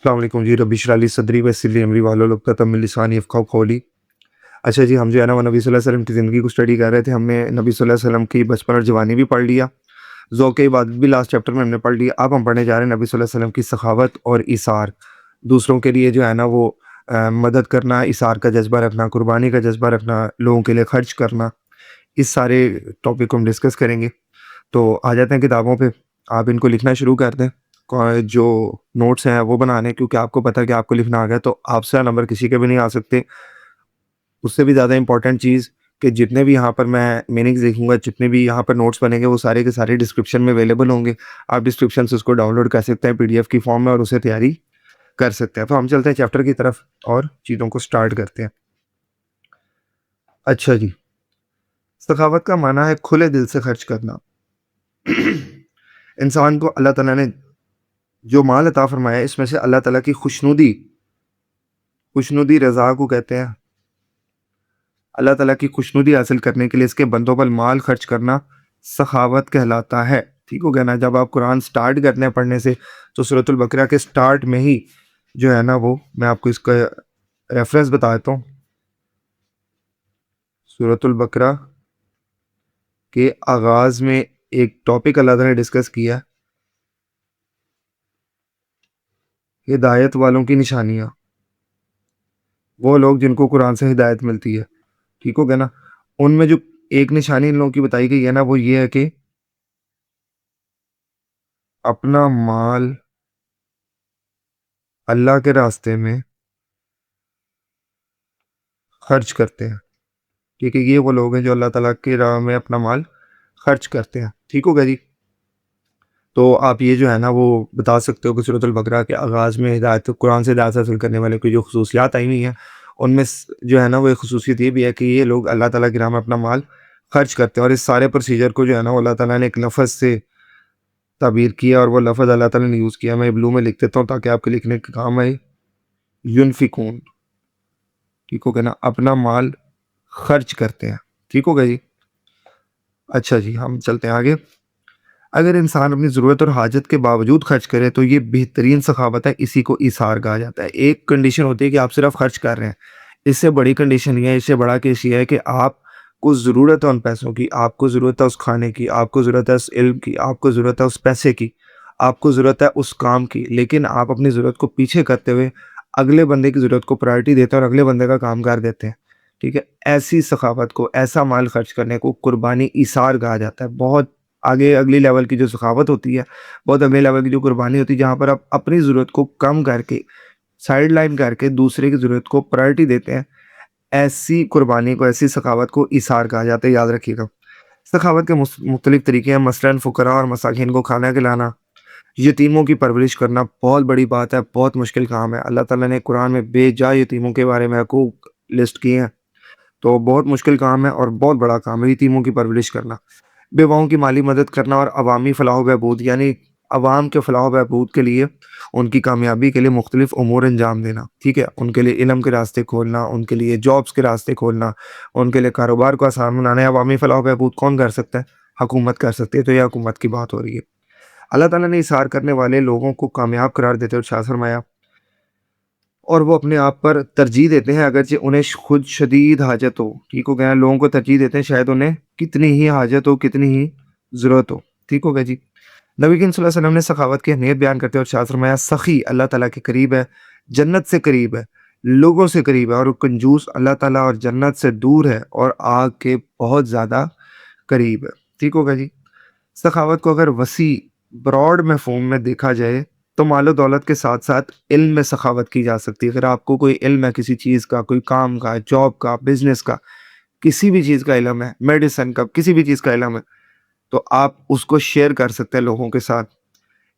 السلام علیکم جی، رب اشرح لی صدری ویسر لی امری واحلل عقدۃ من لسانی یفقہوا قولی۔ اچھا جی، ہم جو ہے نا وہ نبی صلی اللہ علیہ وسلم کی زندگی کو اسٹڈی کر رہے تھے۔ ہم نے نبی صلی اللہ علیہ وسلم کی بچپن اور جوانی بھی پڑھ لیا، ذوق عبادت بھی لاسٹ چیپٹر میں ہم نے پڑھ لیا۔ اب ہم پڑھنے جا رہے ہیں نبی صلی اللہ علیہ وسلم کی سخاوت اور ایثار، دوسروں کے لیے جو ہے نا وہ مدد کرنا، ایثار کا جذبہ رکھنا، قربانی کا جذبہ رکھنا، لوگوں کے لیے خرچ کرنا، اس سارے ٹاپک کو ہم ڈسکس کریں گے۔ تو آ جاتے ہیں کتابوں پہ، آپ ان کو لکھنا شروع کر دیں، جو نوٹس ہیں وہ بنانے، کیونکہ آپ کو پتہ ہے کہ آپ کو لکھنا آ گیا تو آپ سے نمبر کسی کے بھی نہیں آ سکتے۔ اس سے بھی زیادہ امپورٹنٹ چیز کہ جتنے بھی یہاں پر میں میننگز لکھوں گا، جتنے بھی یہاں پر نوٹس بنیں گے، وہ سارے کے سارے ڈسکرپشن میں اویلیبل ہوں گے۔ آپ ڈسکرپشن سے اس کو ڈاؤن لوڈ کر سکتے ہیں PDF کی فارم میں اور اسے تیاری کر سکتے ہیں۔ تو ہم چلتے ہیں چیپٹر کی طرف اور چیزوں کو سٹارٹ کرتے ہیں۔ اچھا جی، سخاوت کا معنی ہے کھلے دل سے خرچ کرنا۔ انسان کو اللہ تعالیٰ نے جو مال عطا فرمایا ہے، اس میں سے اللہ تعالیٰ کی خوشنودی رضا کو کہتے ہیں۔ اللہ تعالیٰ کی خوشنودی حاصل کرنے کے لیے اس کے بندوں پر مال خرچ کرنا سخاوت کہلاتا ہے۔ ٹھیک ہو گیا نا؟ جب آپ قرآن سٹارٹ کرتے ہیں پڑھنے سے تو سورۃ البقرہ کے سٹارٹ میں ہی جو ہے نا وہ میں آپ کو اس کا ریفرنس بتا دیتا ہوں۔ سورۃ البقرہ کے آغاز میں ایک ٹاپک اللہ تعالیٰ نے ڈسکس کیا، ہدایت والوں کی نشانیاں، وہ لوگ جن کو قرآن سے ہدایت ملتی ہے۔ ٹھیک ہو گیا نا؟ ان میں جو ایک نشانی ان لوگوں کی بتائی گئی ہے نا، وہ یہ ہے کہ اپنا مال اللہ کے راستے میں خرچ کرتے ہیں۔ ٹھیک ہے، یہ وہ لوگ ہیں جو اللہ تعالیٰ کی راہ میں اپنا مال خرچ کرتے ہیں۔ ٹھیک ہو گیا جی؟ تو آپ یہ جو ہے نا وہ بتا سکتے ہو کہ سورۃ البقرہ کے آغاز میں ہدایت، قرآن سے ہدایت حاصل کرنے والے کی جو خصوصیات آئی ہوئی ہیں، ان میں جو ہے نا وہ ایک خصوصیت یہ بھی ہے کہ یہ لوگ اللہ تعالیٰ کی راہ میں اپنا مال خرچ کرتے ہیں۔ اور اس سارے پروسیجر کو جو ہے نا وہ اللہ تعالیٰ نے ایک لفظ سے تعبیر کیا، اور وہ لفظ اللہ تعالیٰ نے یوز کیا۔ میں بلو میں لکھ دیتا ہوں تاکہ آپ کے لکھنے کے کام آئے۔ ینفقون، ٹھیک ہو گیا نا؟ اپنا مال خرچ کرتے ہیں۔ ٹھیک ہو گیا جی؟ اچھا جی، ہم چلتے ہیں آگے۔ اگر انسان اپنی ضرورت اور حاجت کے باوجود خرچ کرے تو یہ بہترین سخاوت ہے، اسی کو ایثار کہا جاتا ہے۔ ایک کنڈیشن ہوتی ہے کہ آپ صرف خرچ کر رہے ہیں، اس سے بڑی کنڈیشن یہ ہے، اس سے بڑا کیس یہ ہے کہ آپ کو ضرورت ہے ان پیسوں کی، آپ کو ضرورت ہے اس کھانے کی، آپ کو ضرورت ہے اس علم کی، آپ کو ضرورت ہے اس پیسے کی، آپ کو ضرورت ہے اس کام کی، لیکن آپ اپنی ضرورت کو پیچھے کرتے ہوئے اگلے بندے کی ضرورت کو پرائرٹی دیتے ہیں اور اگلے بندے کا کام کر دیتے ہیں۔ ٹھیک ہے، ایسی سخاوت کو، ایسا مال خرچ کرنے کو قربانی ایثار کہا جاتا ہے۔ بہت آگے اگلی لیول کی جو سخاوت ہوتی ہے، بہت اگلے لیول کی جو قربانی ہوتی ہے، جہاں پر آپ اپنی ضرورت کو کم کر کے، سائڈ لائن کر کے دوسرے کی ضرورت کو پرائرٹی دیتے ہیں، ایسی قربانی کو، ایسی سخاوت کو ایثار کہا جاتا ہے۔ یاد رکھیے گا، سخاوت کے مختلف طریقے ہیں، مثلاً فقراء اور مساکین کو کھانا کھلانا، یتیموں کی پرورش کرنا بہت بڑی بات ہے، بہت مشکل کام ہے۔ اللہ تعالیٰ نے قرآن میں بے جا یتیموں کے بارے میں حقوق لسٹ کیے ہیں، تو بہت مشکل کام ہے اور بہت بڑا کام ہے یتیموں کی پرورش کرنا۔ بیواؤں کی مالی مدد کرنا اور عوامی فلاح و بہبود، یعنی عوام کے فلاح و بہبود کے لیے، ان کی کامیابی کے لیے مختلف امور انجام دینا۔ ٹھیک ہے، ان کے لیے علم کے راستے کھولنا، ان کے لیے جابس کے راستے کھولنا، ان کے لیے کاروبار کو آسان بنانا۔ عوامی فلاح و بہبود کون کر سکتا ہے؟ حکومت کر سکتی ہے۔ تو یہ حکومت کی بات ہو رہی ہے۔ اللہ تعالیٰ نے ایثار کرنے والے لوگوں کو کامیاب قرار دیتے اور ارشاد فرمایا، اور وہ اپنے آپ پر ترجیح دیتے ہیں اگرچہ انہیں خود شدید حاجت ہو۔ ٹھیک ہو گیا؟ لوگوں کو ترجیح دیتے ہیں شاید انہیں کتنی ہی حاجت ہو، کتنی ہی ضرورت ہو۔ ٹھیک ہو گیا جی؟ نبی کریم صلی اللہ علیہ وسلم نے سخاوت کی اہمیت بیان کرتے اور ارشاد فرمایا، سخی اللہ تعالیٰ کے قریب ہے، جنت سے قریب ہے، لوگوں سے قریب ہے، اور کنجوس اللہ تعالیٰ اور جنت سے دور ہے اور آگ کے بہت زیادہ قریب ہے۔ ٹھیک ہوگا جی؟ سخاوت کو اگر وسیع براڈ مفہوم میں دیکھا جائے تو مال و دولت کے ساتھ ساتھ علم میں سخاوت کی جا سکتی ہے۔ اگر آپ کو کوئی علم ہے کسی چیز کا، کوئی کام کا، جاب کا، بزنس کا، کسی بھی چیز کا علم ہے، میڈیسن کا، کسی بھی چیز کا علم ہے، تو آپ اس کو شیئر کر سکتے ہیں لوگوں کے ساتھ۔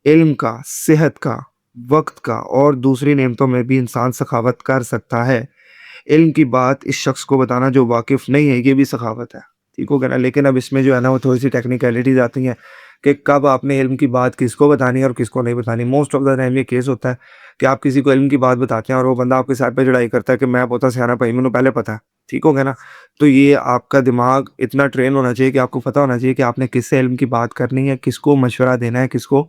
علم کا، صحت کا، وقت کا اور دوسری نعمتوں میں بھی انسان سخاوت کر سکتا ہے۔ علم کی بات اس شخص کو بتانا جو واقف نہیں ہے، یہ بھی سخاوت ہے۔ ٹھیک ہو گیا نا؟ لیکن اب اس میں جو ہے نا وہ تھوڑی سی ٹیکنیکلٹیز آتی ہیں کہ کب آپ نے علم کی بات کس کو بتانی ہے اور کس کو نہیں بتانی۔ موسٹ آف دا ٹائم یہ کیس ہوتا ہے کہ آپ کسی کو علم کی بات بتاتے ہیں اور وہ بندہ آپ کے ساتھ پہ چڑھائی کرتا ہے کہ میں بہت سیانا پائی، مجھے پہلے پتہ ہے۔ ٹھیک ہو گیا نا؟ تو یہ آپ کا دماغ اتنا ٹرین ہونا چاہیے کہ آپ کو پتہ ہونا چاہیے کہ آپ نے کس سے علم کی بات کرنی ہے، کس کو مشورہ دینا ہے، کس کو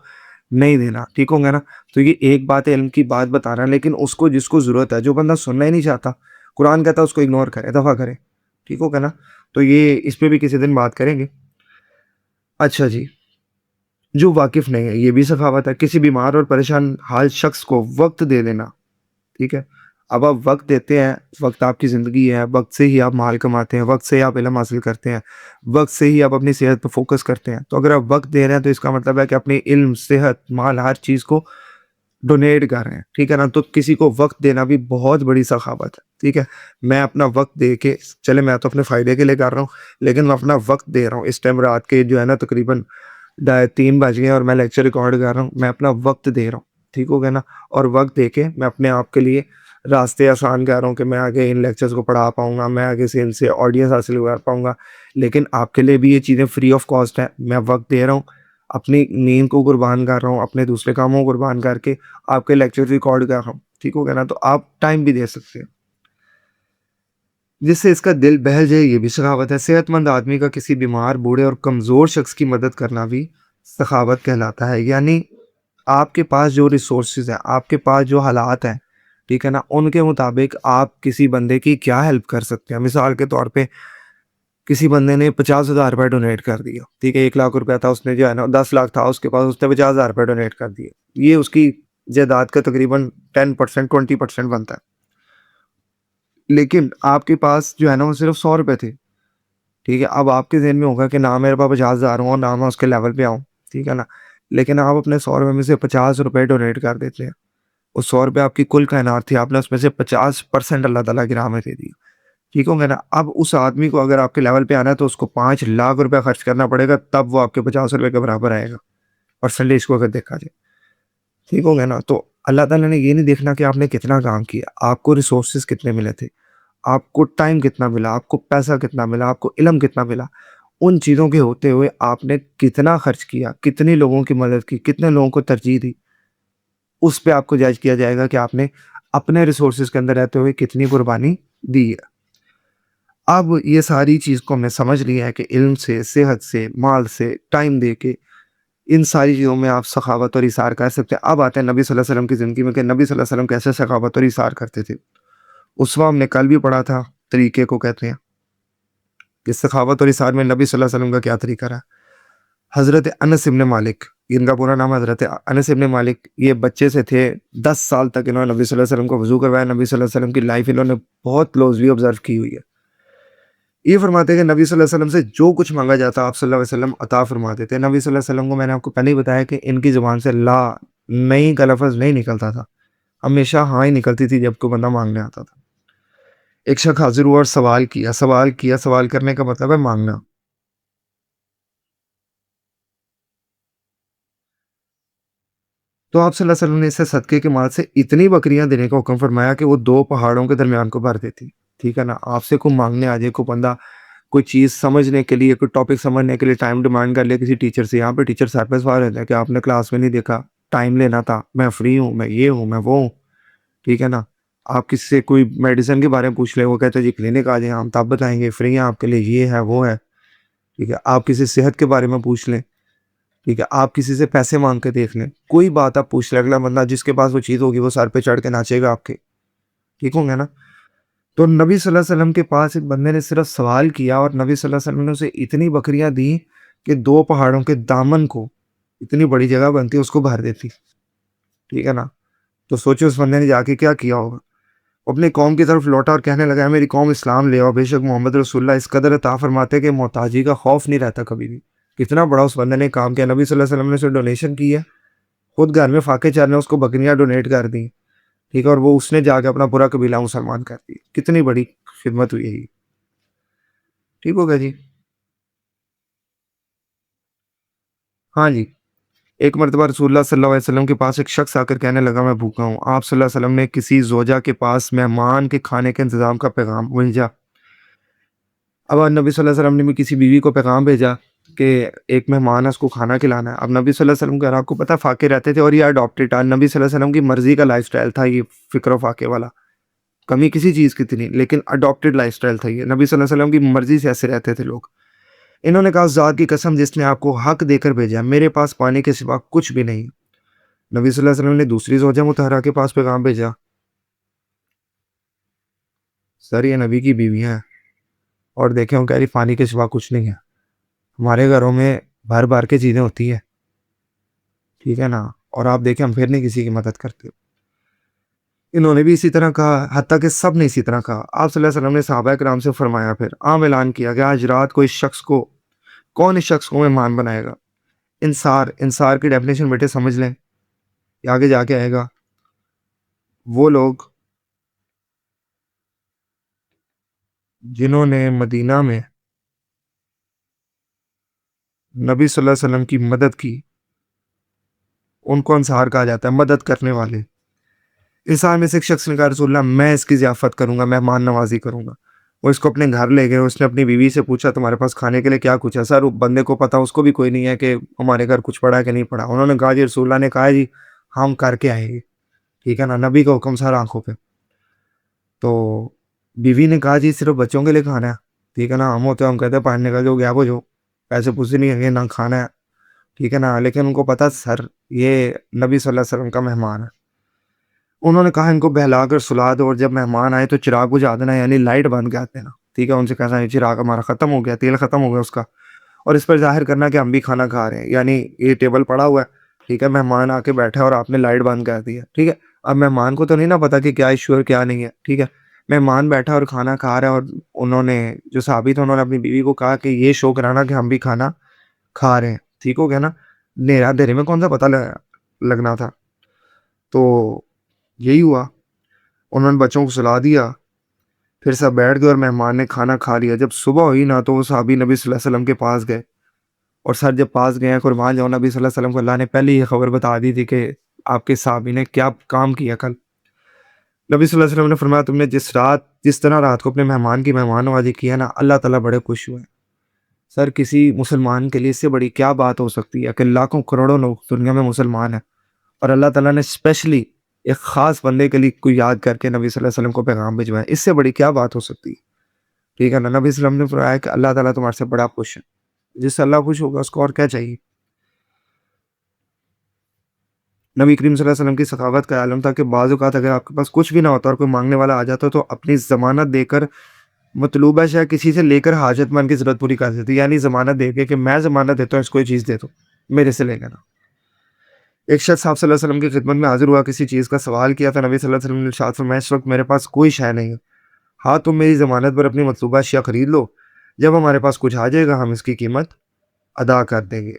نہیں دینا، ٹھیک ہو گیا نا. تو یہ ایک بات ہے علم کی بات بتانا، لیکن اس کو جس کو ضرورت ہے، جو بندہ سننا ہی نہیں چاہتا، قرآن کہتا ہے اس کو اگنور کرے، دفع کرے، ٹھیک ہو گیا نا. تو یہ اس پہ بھی کسی دن بات کریں گے. اچھا جی، جو واقف نہیں ہے، یہ بھی سخاوت ہے. کسی بیمار اور پریشان حال شخص کو وقت دے دینا، ٹھیک ہے. اب آپ وقت دیتے ہیں، وقت آپ کی زندگی ہے، وقت سے ہی آپ مال کماتے ہیں، وقت سے ہی آپ علم حاصل کرتے ہیں، وقت سے ہی آپ اپنی صحت پہ فوکس کرتے ہیں. تو اگر آپ وقت دے رہے ہیں تو اس کا مطلب ہے کہ اپنی علم، صحت، مال، ہر چیز کو ڈونیٹ کر رہے ہیں، ٹھیک ہے نا. تو کسی کو وقت دینا بھی بہت بڑی سخاوت ہے، ٹھیک ہے. میں اپنا وقت دے کے، چلے میں تو اپنے فائدے کے لیے کر رہا ہوں، لیکن میں اپنا وقت دے رہا ہوں. اس ٹائم رات کے جو ہے نا تقریباً 3 بج گئے اور میں لیکچر ریکارڈ کر رہا ہوں. میں اپنا وقت دے رہا ہوں، ٹھیک ہو گیا نا. اور وقت دے کے میں اپنے آپ کے لیے راستے آسان کر رہا ہوں کہ میں آگے ان لیکچرز کو پڑھا پاؤں گا، میں آگے سے ان سے آڈینس حاصل کر پاؤں گا. لیکن آپ کے لیے بھی یہ چیزیں فری آف کاسٹ ہیں. میں وقت دے رہا ہوں، اپنی نیند کو قربان کر رہا ہوں، اپنے دوسرے کاموں کو قربان کر کے آپ کے لیکچر ریکارڈ کر رہا ہوں، ٹھیک ہو گیا نا. تو آپ ٹائم بھی دے سکتے ہیں جس سے اس کا دل بہل جائے، یہ بھی سخاوت ہے. صحت مند آدمی کا کسی بیمار، بوڑھے اور کمزور شخص کی مدد کرنا بھی سخاوت کہلاتا ہے. یعنی آپ کے پاس جو ریسورسز ہیں، آپ کے پاس جو حالات ہیں، ٹھیک ہے نا، ان کے مطابق آپ کسی بندے کی کیا ہیلپ کر سکتے ہیں. مثال کے طور پہ کسی بندے نے 50,000 روپے ڈونیٹ کر دیا، ٹھیک ہے. 1 لاکھ روپیہ تھا، اس نے جو ہے نا 10 لاکھ تھا اس کے پاس، اس نے 50,000 روپے ڈونیٹ کر دیے. یہ اس کی جائیداد کا تقریباً 10%، 20% بنتا ہے. لیکن آپ کے پاس جو ہے نا وہ صرف 100 روپے تھے، ٹھیک ہے. اب آپ کے ذہن میں ہوگا کہ نہ میرے پاس 50,000 ہوں اور نہ میں اس کے لیول پہ آؤں، ٹھیک ہے نا. لیکن آپ اپنے 100 روپے میں سے 50 روپے ڈونیٹ کر دیتے ہیں. وہ 100 روپے آپ کی کل کائنات تھی، آپ نے اس میں سے 50% اللہ تعالیٰ کی راہ میں دے دی، ٹھیک ہو گیا نا. اب اس آدمی کو اگر آپ کے لیول پہ آنا ہے تو اس کو 5 لاکھ روپے خرچ کرنا پڑے گا، تب وہ آپ کے 50 روپے کے برابر آئے گا. پرسنٹیج کو اگر دیکھا جائے، ٹھیک ہو گیا نا. تو اللہ تعالیٰ نے یہ نہیں دیکھنا کہ آپ نے کتنا کام کیا، آپ کو ریسورسز کتنے ملے تھے، آپ کو ٹائم کتنا ملا، آپ کو پیسہ کتنا ملا، آپ کو علم کتنا ملا. ان چیزوں کے ہوتے ہوئے آپ نے کتنا خرچ کیا، کتنے لوگوں کی مدد کی، کتنے لوگوں کو ترجیح دی. اس پہ آپ کو جج کیا جائے گا کہ آپ نے اپنے ریسورسز کے اندر رہتے ہوئے کتنی قربانی دی ہے. اب یہ ساری چیز کو ہم نے سمجھ لیا ہے کہ علم سے، صحت سے، مال سے، ٹائم دے کے، ان ساری چیزوں میں آپ سخاوت اور ایثار کر سکتے ہیں. اب آتے ہیں نبی صلی اللہ علیہ وسلم کی زندگی میں کہ نبی صلی اللہ علیہ وسلم کیسے سخاوت اور ایثار کرتے تھے. اس وقت ہم نے کل بھی پڑھا تھا، طریقے کو کہتے ہیں کہ سخاوت اور ایثار میں نبی صلی اللہ علیہ وسلم کا کیا طریقہ رہا. حضرت انس ابن مالک، ان کا پورا نام حضرت انس ابن مالک، یہ بچے سے تھے، 10 سال تک انہوں نے نبی صلی اللہ علیہ وسلم کو وضو کروایا. نبی صلی اللہ علیہ وسلم کی لائف انہوں نے بہت کلوزلی آبزرو کی ہوئی ہے. یہ فرماتے ہیں کہ نبی صلی اللہ علیہ وسلم سے جو کچھ مانگا جاتا آپ صلی اللہ علیہ وسلم عطا فرماتے تھے. نبی صلی اللہ علیہ وسلم کو میں نے آپ کو پہلے ہی بتایا کہ ان کی زبان سے لا نہیں کا لفظ نہیں نکلتا تھا، ہمیشہ ہاں ہی نکلتی تھی جب کوئی بندہ مانگنے آتا تھا. ایک شخص حاضر ہوا اور سوال کرنے کا مطلب ہے مانگنا. تو آپ صلی اللہ علیہ وسلم نے اسے صدقے کے مال سے اتنی بکریاں دینے کا حکم فرمایا کہ وہ 2 پہاڑوں کے درمیان کو بھر دیتی، ٹھیک ہے نا. آپ سے کوئی مانگنے آ جائے، کوئی بندہ کوئی چیز سمجھنے کے لیے، کوئی ٹاپک سمجھنے کے لیے ٹائم ڈیمانڈ کر لے کسی ٹیچر سے. یہاں پہ ٹیچر سر پہ سوار رہتا ہے کہ آپ نے کلاس میں نہیں دیکھا، ٹائم لینا تھا، میں فری ہوں، میں یہ ہوں، میں وہ ہوں، ٹھیک ہے نا. آپ کسی سے کوئی میڈیسن کے بارے میں پوچھ لیں، وہ کہتے ہیں جی کلینک آ جائیں، ہم تب بتائیں گے، فری ہیں آپ کے لیے، یہ ہے وہ ہے، ٹھیک ہے. آپ کسی صحت کے بارے میں پوچھ لیں، ٹھیک ہے. آپ کسی سے پیسے مانگ کے دیکھ لیں، کوئی بات آپ پوچھ لیں، اگلا بندہ جس کے پاس وہ چیز ہوگی وہ سر پہ چڑھ کے ناچے گا آپ کے، ٹھیک ہوں گے نا. تو نبی صلی اللہ علیہ وسلم کے پاس ایک بندے نے صرف سوال کیا اور نبی صلی اللہ علیہ وسلم نے اسے اتنی بکریاں دی کہ 2 پہاڑوں کے دامن کو، اتنی بڑی جگہ بنتی اس کو بھر دیتی، ٹھیک ہے نا. تو سوچو اس بندے نے جا کے کیا کیا ہوگا. اپنی قوم کی طرف لوٹا اور کہنے لگا میری قوم اسلام لے آؤ، بے شک محمد رسول اللہ اس قدر عطا فرماتے کہ محتاجی کا خوف نہیں رہتا کبھی بھی. کتنا بڑا اس بندے نے کام کیا. نبی صلی اللہ علیہ وسلم نے اسے ڈونیشن کی ہے، خود گھر میں فاقے چارنے اس کو بکریاں ڈونیٹ کر دی، ٹھیک ہے. اور وہ اس نے جا کے اپنا پورا قبیلہ مسلمان کر دی. کتنی بڑی خدمت ہوئی ہے، ٹھیک ہوگا جی. ہاں جی. ایک مرتبہ رسول اللہ صلی اللہ علیہ وسلم کے پاس ایک شخص آ کر کہنے لگا میں بھوکا ہوں. آپ صلی اللہ علیہ وسلم نے کسی زوجہ کے پاس مہمان کے کھانے کے انتظام کا پیغام بھیجا. اب نبی صلی اللہ علیہ وسلم نے بھی کسی بیوی کو پیغام بھیجا کہ ایک مہمان ہے، اس کو کھانا کھلانا ہے. اب نبی صلی اللہ علیہ وسلم کے آپ کو پتہ فاقے رہتے تھے اور یہ اڈاپٹیڈ، نبی صلی اللہ علیہ وسلم کی مرضی کا لائف سٹائل تھا یہ فکر و فاقے والا، کمی کسی چیز کی تھی نہیں، لیکن اڈاپٹیڈ لائف سٹائل تھا یہ. نبی صلی اللہ علیہ وسلم کی مرضی سے ایسے رہتے تھے لوگ. انہوں نے کہا ذات کی قسم جس نے آپ کو حق دے کر بھیجا، میرے پاس پانی کے سوا کچھ بھی نہیں. نبی صلی اللہ علیہ وسلم نے دوسری زوجہ مطہرہ کے پاس پیغام بھیجا، سر یہ نبی کی بیوی ہیں اور دیکھیں ان کہہ رہی پانی کے سوا کچھ نہیں ہے. ہمارے گھروں میں بھر بھر کے چیزیں ہوتی ہیں، ٹھیک ہے نا، اور آپ دیکھیں ہم پھر نہیں کسی کی مدد کرتے. انہوں نے بھی اسی طرح کہا، حتیٰ کہ سب نے اسی طرح کہا. آپ صلی اللہ علیہ وسلم نے صحابہ کرام سے فرمایا، پھر عام اعلان کیا کہ آج رات کو کون اس شخص کو مہمان بنائے گا. انصار کی ڈیفینیشن بیٹے سمجھ لیں، یہ آگے جا کے آئے گا. وہ لوگ جنہوں نے مدینہ میں نبی صلی اللہ علیہ وسلم کی مدد کی ان کو انصار کہا جاتا ہے، مدد کرنے والے. انسان میں سے ایک شخص نے کہا رسول اللہ میں اس کی ضیافت کروں گا، مہمان نوازی کروں گا. وہ اس کو اپنے گھر لے گئے، اس نے اپنی بیوی سے پوچھا تمہارے پاس کھانے کے لیے کیا کچھ ہے؟ سر بندے کو پتا اس کو بھی کوئی نہیں ہے کہ ہمارے گھر کچھ پڑا ہے کہ نہیں پڑا. انہوں نے کہا جی رسول اللہ نے کہا جی ہم کر کے آئیں گے، ٹھیک ہے نا، نبی کا حکم سر آنکھوں پہ. تو بیوی نے کہا جی صرف بچوں کے لیے کھانا ہے، ٹھیک ہے نا، ہم ہوتے ہم کہتے ہیں پہننے کا جو گیا وہ جو پیسے پوسے نہیں ہے نہ کھانا ہے، ٹھیک ہے نا. لیکن ان کو پتا سر یہ نبی صلی اللہ علیہ وسلم کا مہمان ہے. انہوں نے کہا ان کو بہلا کر سلا دو اور جب مہمان آئے تو چراغ بجھا دینا، یعنی لائٹ بند کر دینا، ٹھیک ہے. ان سے کہنا یہ چراغ ہمارا ختم ہو گیا، تیل ختم ہو گیا اس کا، اور اس پر ظاہر کرنا کہ ہم بھی کھانا کھا رہے ہیں، یعنی یہ ٹیبل پڑا ہوا ہے، ٹھیک ہے، مہمان آ کے بیٹھے اور آپ نے لائٹ بند کر دی ہے، ٹھیک ہے. اب مہمان کو تو نہیں نا پتا کہ کیا ایشو ہے کیا نہیں ہے، ٹھیک ہے. مہمان بیٹھا اور کھانا کھا رہا ہے، اور انہوں نے جو صحابی تھے انہوں نے اپنی بیوی کو کہا کہ یہ شو کرانا کہ ہم بھی کھانا کھا رہے ہیں، ٹھیک ہو گیا نا. اندھیرے میں کون سا پتہ لگنا تھا. تو یہی ہوا، انہوں نے بچوں کو سلا دیا، پھر سب بیٹھ گئے اور مہمان نے کھانا کھا لیا. جب صبح ہوئی نا تو وہ صحابی نبی صلی اللہ علیہ وسلم کے پاس گئے، اور سر جب پاس گئے قربان جاؤ نبی صلی اللہ علیہ وسلم کو اللہ نے پہلے یہ خبر بتا دی تھی کہ آپ کے صحابی نے کیا کام کیا کل. نبی صلی اللہ علیہ وسلم نے فرمایا تم نے جس طرح رات کو اپنے مہمان کی مہمان نوازی کی ہے نا، اللہ تعالیٰ بڑے خوش ہوئے. سر کسی مسلمان کے لیے اس سے بڑی کیا بات ہو سکتی ہے کہ لاکھوں کروڑوں لوگ دنیا میں مسلمان ہیں اور اللہ تعالیٰ نے اسپیشلی ایک خاص بندے کے لیے کوئی یاد کر کے نبی صلی اللہ علیہ وسلم کو پیغام بھجوایا. اس سے بڑی کیا بات ہو سکتی ہے، ٹھیک ہے نا. نبی صلی اللہ علیہ وسلم نے فرمایا کہ اللہ تعالیٰ تمہارے سے بڑا خوش ہے. جس سے اللہ خوش ہوگا اس کو اور کیا چاہیے. نبی کریم صلی اللہ علیہ وسلم کی سخاوت کا عالم تھا کہ بعض اوقات اگر آپ کے پاس کچھ بھی نہ ہوتا اور کوئی مانگنے والا آ جاتا تو اپنی ضمانت دے کر مطلوبہ شے کسی سے لے کر حاجت مند کی ضرورت پوری کر دیتی، یعنی ضمانت دے کے کہ میں ضمانت دیتا ہوں اس کو یہ چیز دے دو، میرے سے لے لینا. ایک شخص آپ صلی اللہ علیہ وسلم کی خدمت میں حاضر ہوا، کسی چیز کا سوال کیا تھا. نبی صلی اللہ علیہ وسلم نے ارشاد فرمایا اس وقت میرے پاس کوئی شے نہیں ہے، ہاں تم میری ضمانت پر اپنی مطلوبہ اشیاء خرید لو، جب ہمارے پاس کچھ آ جائے گا ہم اس کی قیمت ادا کر دیں گے.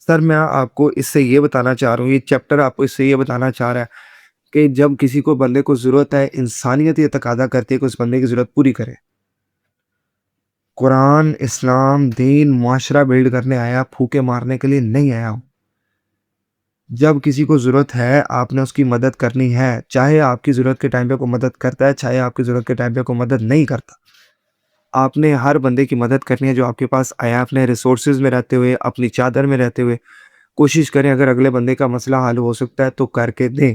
سر میں آپ کو اس سے یہ بتانا چاہ رہا ہوں، یہ چیپٹر آپ کو اس سے یہ بتانا چاہ رہا ہے کہ جب کسی کو بندے کو ضرورت ہے، انسانیت یہ تقاضا کرتی ہے کہ اس بندے کی ضرورت پوری کرے. قرآن، اسلام، دین، معاشرہ بلڈ کرنے آیا، پھوکے مارنے کے لیے نہیں آیا ہوں. جب کسی کو ضرورت ہے آپ نے اس کی مدد کرنی ہے، چاہے آپ کی ضرورت کے ٹائم پہ کوئی مدد کرتا ہے، چاہے آپ کی ضرورت کے ٹائم پہ کوئی مدد نہیں کرتا. آپ نے ہر بندے کی مدد کرنی ہے جو آپ کے پاس آیا. آپ نے ریسورسز میں رہتے ہوئے، اپنی چادر میں رہتے ہوئے کوشش کریں اگر اگلے بندے کا مسئلہ حل ہو سکتا ہے تو کر کے دیں،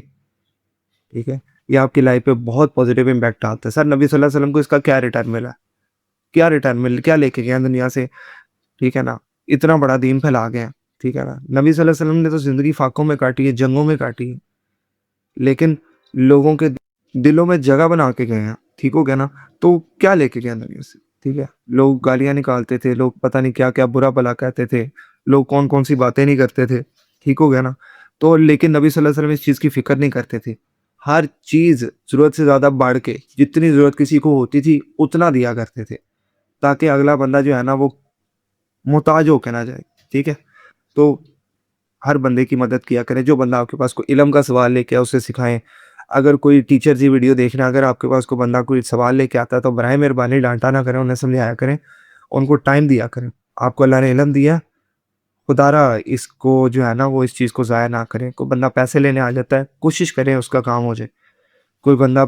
ٹھیک ہے. یہ آپ کی لائف پہ بہت پازیٹیو امپیکٹ آتا ہے. سر نبی صلی اللہ علیہ وسلم کو اس کا کیا ریٹرن ملا، کیا لے کے گیا دنیا سے، ٹھیک ہے نا. اتنا بڑا دین پھیلا گیا، ٹھیک ہے نا. نبی صلی اللہ علیہ وسلم نے تو زندگی فاقوں میں کاٹی ہے، جنگوں میں کاٹی ہے، لیکن لوگوں کے دلوں میں جگہ بنا کے گئے ہیں، ٹھیک ہو گیا نا. تو کیا لے کے گیا نبی سے، ٹھیک ہے. لوگ گالیاں نکالتے تھے، لوگ پتہ نہیں کیا کیا برا بلا کہتے تھے، لوگ کون کون سی باتیں نہیں کرتے تھے، ٹھیک ہو گیا نا. تو لیکن نبی صلی اللہ علیہ وسلم اس چیز کی فکر نہیں کرتے تھے. ہر چیز ضرورت سے زیادہ بڑھ کے جتنی ضرورت کسی کو ہوتی تھی اتنا دیا کرتے تھے تاکہ اگلا بندہ جو ہے نا وہ محتاج ہو کے نہ جائے، ٹھیک ہے. تو ہر بندے کی مدد کیا کریں. جو بندہ آپ کے پاس کوئی علم کا سوال لے کے اسے سکھائیں. اگر کوئی ٹیچر جی ویڈیو دیکھنا، اگر آپ کے پاس کوئی بندہ کوئی سوال لے کے آتا ہے تو برائے مہربانی ڈانٹا نہ کریں، انہیں سمجھایا کریں، ان کو ٹائم دیا کریں. آپ کو اللہ نے علم دیا، خدا را اس کو جو ہے نا وہ اس چیز کو ضائع نہ کریں. کوئی بندہ پیسے لینے آ جاتا ہے، کوشش کریں اس کا کام ہو جائے. کوئی بندہ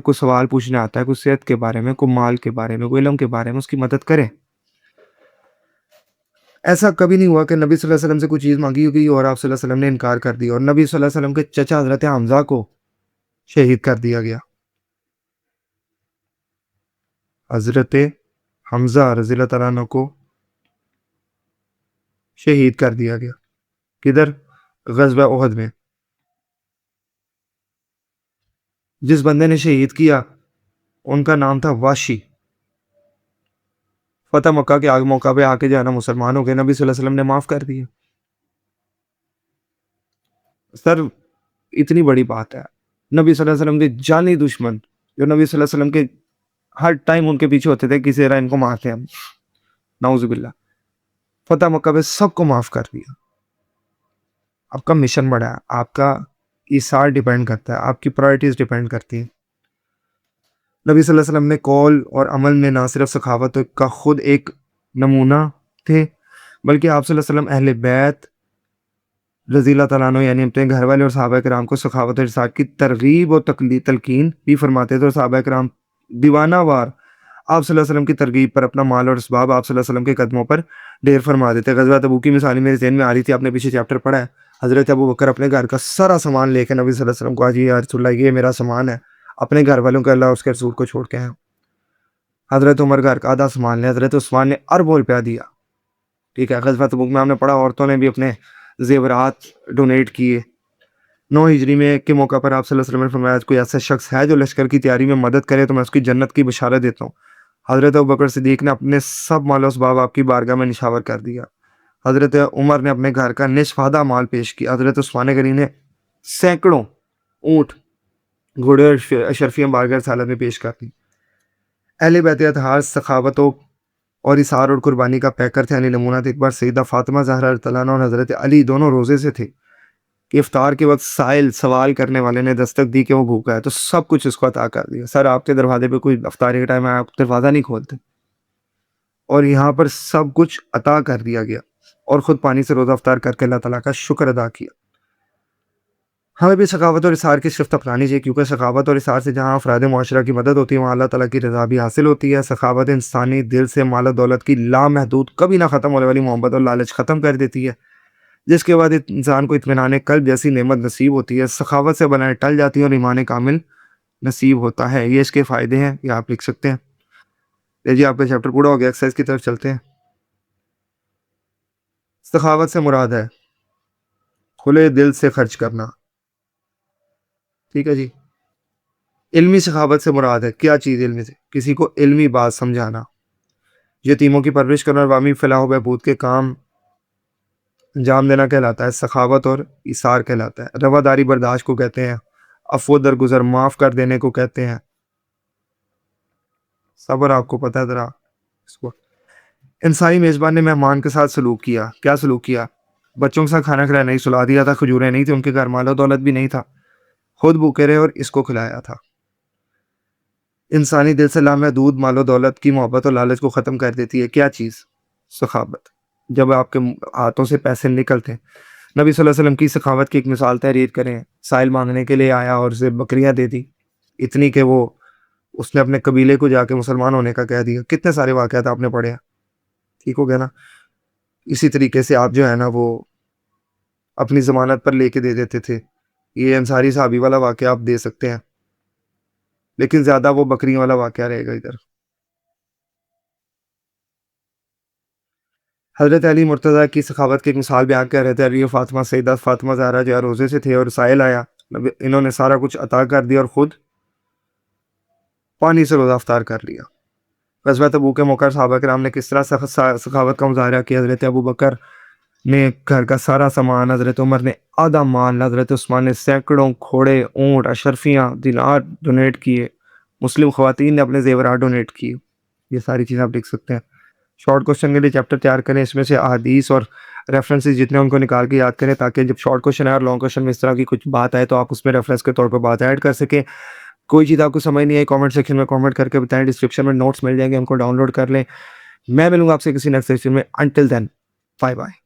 کو سوال پوچھنے آتا ہے، کوئی صحت کے بارے میں، کوئی مال کے بارے میں، کوئی علم کے بارے میں، اس کی مدد کریں. ایسا کبھی نہیں ہوا کہ نبی صلی اللہ علیہ وسلم سے کوئی چیز مانگی ہوگی اور آپ صلی اللہ علیہ وسلم نے انکار کر دیا. اور نبی صلی اللہ علیہ وسلم کے چچا حضرت حمزہ کو شہید کر دیا گیا. حضرت حمزہ رضی اللہ تعالیٰ عنہ کو شہید کر دیا گیا. کدھر؟ غزوہ احد میں جس بندے نے شہید کیا ان کا نام تھا واشی. فتح مکہ کے آگے موقع پہ آ کے جو ہے نا مسلمان ہو گئے, نبی صلی اللہ علیہ وسلم نے معاف کر دیا. سر اتنی بڑی بات ہے, نبی صلی اللہ علیہ وسلم کے جانی دشمن جو نبی صلی اللہ علیہ وسلم کے ہر ٹائم ان کے پیچھے ہوتے تھے, کسی طرح ان کو مارتے ہیں ہم, نعوذ باللہ, فتح مکہ پہ سب کو معاف کر دیا. آپ کا مشن بڑا ہے, آپ کا ایثار ڈیپینڈ کرتا ہے, آپ کی پرائرٹیز ڈیپینڈ کرتی ہیں. نبی صلی اللہ علیہ وسلم نے قول اور عمل میں نہ صرف سخاوت کا خود ایک نمونہ تھے, بلکہ آپ صلی اللہ علیہ وسلم اہل بیت رضی اللہ تعالیٰ عنہ یعنی اپنے گھر والے اور صحابہ کرام کو سخاوت اور احسان کی ترغیب اور تلقین بھی فرماتے تھے, اور صحابہ کرام دیوانہ وار آپ صلی اللہ علیہ وسلم کی ترغیب پر اپنا مال اور اسباب آپ صلی اللہ علیہ وسلم کے قدموں پر ڈھیر فرما دیتے. غزوہ تبوک کی مثال میرے ذہن میں آ رہی تھی, آپ نے پیچھے چیپٹر پڑھا ہے. حضرت ابو بکر اپنے گھر کا سارا سامان لے کے نبی صلی اللہ علیہ وسلم کو, آج یا رسول اللہ یہ میرا سامان ہے, اپنے گھر والوں کو اللہ اس کے رسول کو چھوڑ کے ہیں. حضرت عمر گھر کا آدھا سامان لے, حضرت عثمان نے اربوں روپیہ دیا. ٹھیک ہے, غزوہ تبوک میں ہم نے پڑھا عورتوں نے بھی اپنے زیورات ڈونیٹ کیے. 9 ہجری میں کے موقع پر آپ صلی اللہ علیہ وسلم نے فرمایا کوئی ایسا شخص ہے جو لشکر کی تیاری میں مدد کرے تو میں اس کی جنت کی بشارت دیتا ہوں. حضرت ابوبکر صدیق نے اپنے سب مال و اسباب آپ کی بارگاہ میں نشاور کر دیا. حضرت عمر نے اپنے گھر کا نصف آدھا مال پیش کیا. حضرت عثمان غنی نے سینکڑوں اونٹ گھوڑے اور اشرفیاں بارگاہ رسالت میں پیش کر دی. اہل بیت اطہار سخاوتوں اور اثار اور قربانی کا پیکر تھے, یعنی نمونہ تھے. ایک بار سیدہ فاطمہ زہرا رضی اللہ عنہا اور حضرت علی دونوں روزے سے تھے کہ افطار کے وقت سائل سوال کرنے والے نے دستک دی کہ وہ بھوکا ہے, تو سب کچھ اس کو عطا کر دیا. سر آپ کے دروازے پہ کوئی افطاری کے ٹائم آپ دروازہ نہیں کھولتے, اور یہاں پر سب کچھ عطا کر دیا گیا, اور خود پانی سے روزہ افطار کر کے اللہ تعالیٰ کا شکر ادا کیا. ہمیں بھی سخاوت اور اثار کی صرف اپنانی چاہیے, کیونکہ سخاوت اور اثار سے جہاں افراد معاشرہ کی مدد ہوتی ہے وہاں اللہ تعالیٰ کی رضا بھی حاصل ہوتی ہے. سخاوت انسانی دل سے مال و دولت کی لامحدود کبھی نہ ختم ہونے والی محبت اور لالچ ختم کر دیتی ہے, جس کے بعد انسان کو اطمینان قلب جیسی نعمت نصیب ہوتی ہے. سخاوت سے بلائیں ٹل جاتی ہیں اور ایمان کامل نصیب ہوتا ہے. یہ اس کے فائدے ہیں, یہ آپ لکھ سکتے ہیں. جی آپ کا چیپٹر پورا ہو گیا, ایکسرسائز کی طرف چلتے ہیں. سخاوت سے مراد ہے کھلے دل سے خرچ کرنا. ٹھیک ہے جی. علمی سخاوت سے مراد ہے کیا چیز علمی سے, کسی کو علمی بات سمجھانا. یتیموں کی پرورش کرنا اور عوامی فلاح و بہبود کے کام انجام دینا کہلاتا ہے. سخاوت اور ایثار کہلاتا ہے. رواداری برداشت کو کہتے ہیں. عفو درگزر معاف کر دینے کو کہتے ہیں. صبر آپ کو پتہ ہے ذرا اس کو. انسانی میزبان نے مہمان کے ساتھ سلوک کیا. کیا سلوک کیا؟ بچوں کے ساتھ کھانا کھلایا نہیں, سلا دیا تھا, کھجوریں نہیں تھی ان کے گھر, مال و دولت بھی نہیں تھا, خود بھوکے رہے اور اس کو کھلایا تھا. انسانی دل سے لامحدود مال و دولت کی محبت اور لالچ کو ختم کر دیتی ہے. کیا چیز؟ سخاوت. جب آپ کے ہاتھوں سے پیسے نکلتے ہیں, نبی صلی اللہ علیہ وسلم کی سخاوت کی ایک مثال تحریر کریں. سائل مانگنے کے لیے آیا اور اسے بکریاں دے دی, اتنی کہ وہ اس نے اپنے قبیلے کو جا کے مسلمان ہونے کا کہہ دیا. کتنے سارے واقعات آپ نے پڑھے ہیں, ٹھیک ہو گیا نا. اسی طریقے سے آپ جو ہے نا وہ اپنی ضمانت پر لے کے دے دیتے تھے. یہ انصاری صحابی والا واقعہ آپ دے سکتے ہیں, لیکن زیادہ وہ بکریوں والا واقعہ رہے گا ادھر. حضرت علی مرتضیٰ کی سخاوت کی ایک مثال بیان کر رہے تھے. علی و فاطمہ سیدہ فاطمہ زہرا جو ہے روزے سے تھے اور سائل آیا, انہوں نے سارا کچھ عطا کر دیا اور خود پانی سے روزہ افطار کر لیا. غزوہ تبوک کے موقع صحابہ کرام نے کس طرح سخاوت کا مظاہرہ کیا. حضرت ابو بکر نے گھر کا سارا سامان, حضرت عمر نے آدھا مال, حضرت عثمان نے سینکڑوں گھوڑے, اونٹ, اشرفیاں, دینار ڈونیٹ کیے. مسلم خواتین نے اپنے زیورات ڈونیٹ کیے. یہ ساری چیزیں آپ لکھ سکتے ہیں. شارٹ کوشچن کے لیے چیپٹر تیار کریں, اس میں سے احادیث اور ریفرنسز جتنے ان کو نکال کے یاد کریں, تاکہ جب شارٹ کوشچن ہے اور لانگ کوشچن میں اس طرح کی کچھ بات آئے تو آپ اس میں ریفرنس کے طور پر بات ایڈ کر سکیں. کوئی چیز آپ کو سمجھ نہیں آئی کامنٹ سیکشن میں کامنٹ کر کے بتائیں. ڈسکرپشن میں نوٹس مل جائیں گے, ان کو ڈاؤن لوڈ کر لیں. میں ملوں گا آپ سے کسی نیکسٹ سیکشن میں. Until then, bye bye.